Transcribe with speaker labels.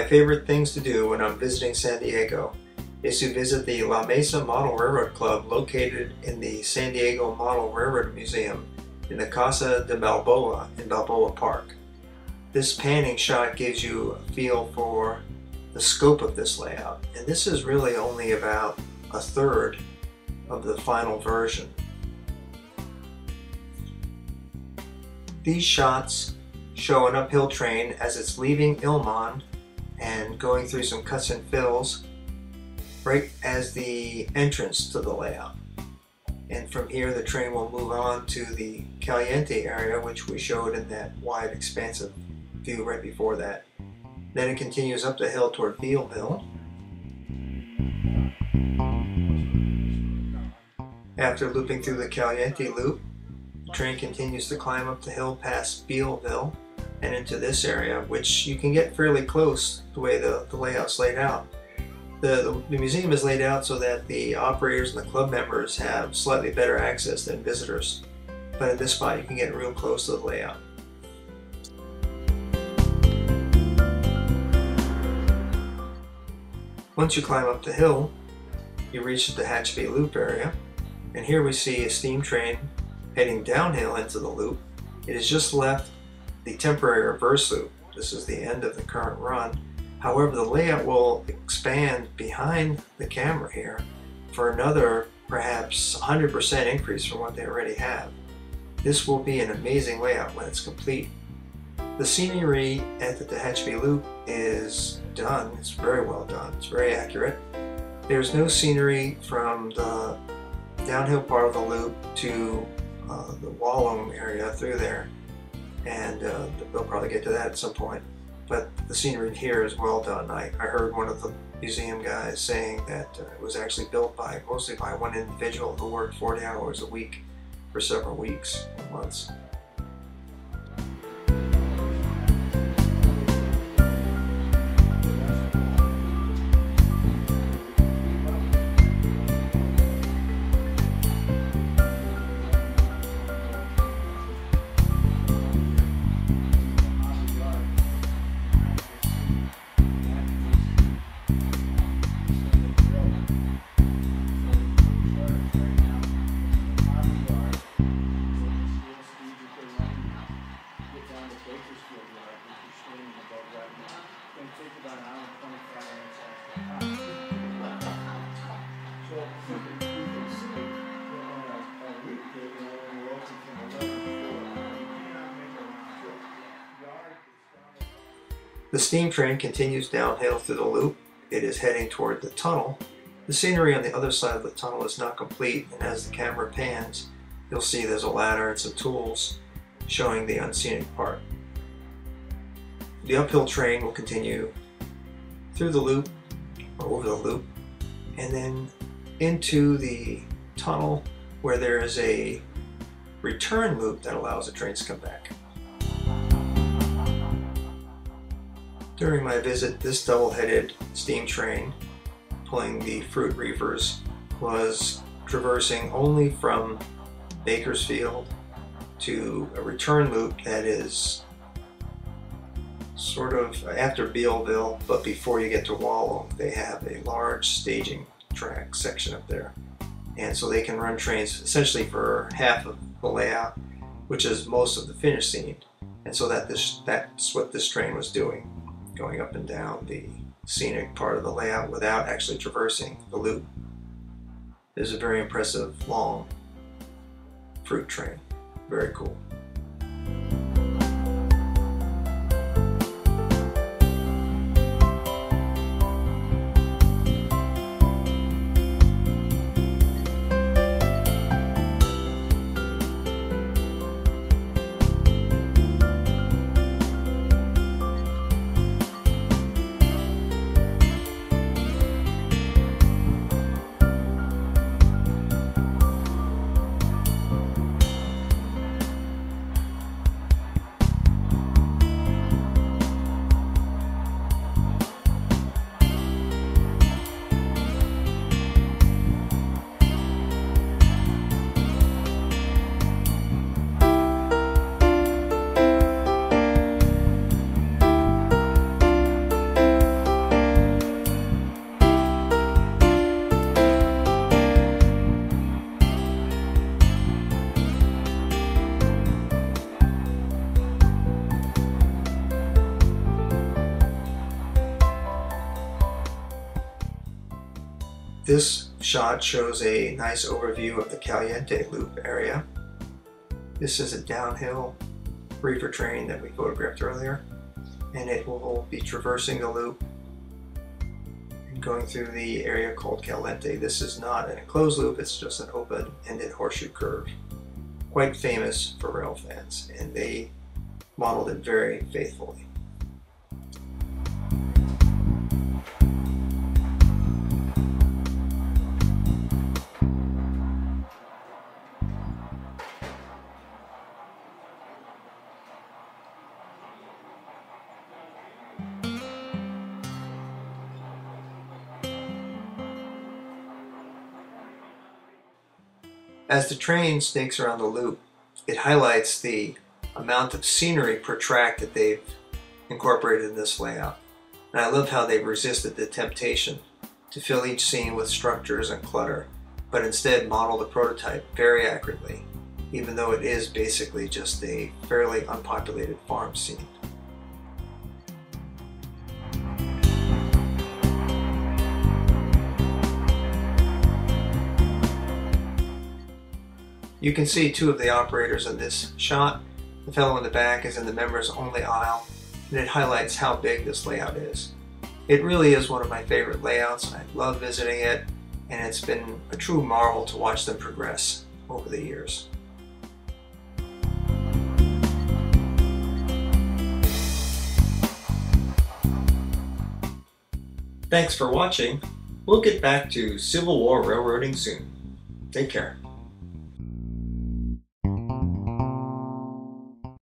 Speaker 1: favorite things to do when I'm visiting San Diego is to visit the La Mesa Model Railroad Club located in the San Diego Model Railroad Museum in the Casa de Balboa in Balboa Park. This panning shot gives you a feel for the scope of this layout, and this is really only about a third of the final version. These shots show an uphill train as it's leaving Ilmon and going through some cuts and fills right as the entrance to the layout. And from here the train will move on to the Caliente area, which we showed in that wide expansive view right before that. Then it continues up the hill toward Bealville. After looping through the Caliente loop, the train continues to climb up the hill past Bealville and into this area, which you can get fairly close the way the layout's laid out. The museum is laid out so that the operators and the club members have slightly better access than visitors. But at this spot you can get real close to the layout. Once you climb up the hill, you reach the Tehachapi Loop area, and here we see a steam train heading downhill into the loop. It has just left the temporary reverse loop. This is the end of the current run. However, the layout will expand behind the camera here for another perhaps 100% increase from what they already have. This will be an amazing layout when it's complete. The scenery at the Tehachapi Loop is done. It's very well done. It's very accurate. There's no scenery from the downhill part of the loop to the Wallum area through there, and they'll probably get to that at some point. But the scenery here is well done. I heard one of the museum guys saying that it was actually built mostly by one individual who worked 40 hours a week for several weeks or months. The steam train continues downhill through the loop. It is heading toward the tunnel. The scenery on the other side of the tunnel is not complete, and as the camera pans, you'll see there's a ladder and some tools showing the unscenic part. The uphill train will continue through the loop, or over the loop, and then into the tunnel where there is a return loop that allows the trains to come back. During my visit, this double-headed steam train pulling the fruit reefers was traversing only from Bakersfield to a return loop that is sort of after Bealville, but before you get to Wallum. They have a large staging track section up there, and so they can run trains essentially for half of the layout, which is most of the finish scene. And so that's what this train was doing, going up and down the scenic part of the layout without actually traversing the loop. It is a very impressive long fruit train. Very cool. This shot shows a nice overview of the Caliente Loop area. This is a downhill reefer train that we photographed earlier, and it will be traversing the loop and going through the area called Caliente. This is not an enclosed loop, it's just an open-ended horseshoe curve. Quite famous for rail fans, and they modeled it very faithfully. As the train snakes around the loop, it highlights the amount of scenery per track that they've incorporated in this layout. And I love how they've resisted the temptation to fill each scene with structures and clutter, but instead model the prototype very accurately, even though it is basically just a fairly unpopulated farm scene. You can see two of the operators in this shot. The fellow in the back is in the members only aisle, and it highlights how big this layout is. It really is one of my favorite layouts, and I love visiting it, and it's been a true marvel to watch them progress over the years. Thanks for watching. We'll get back to Civil War railroading soon. Take care.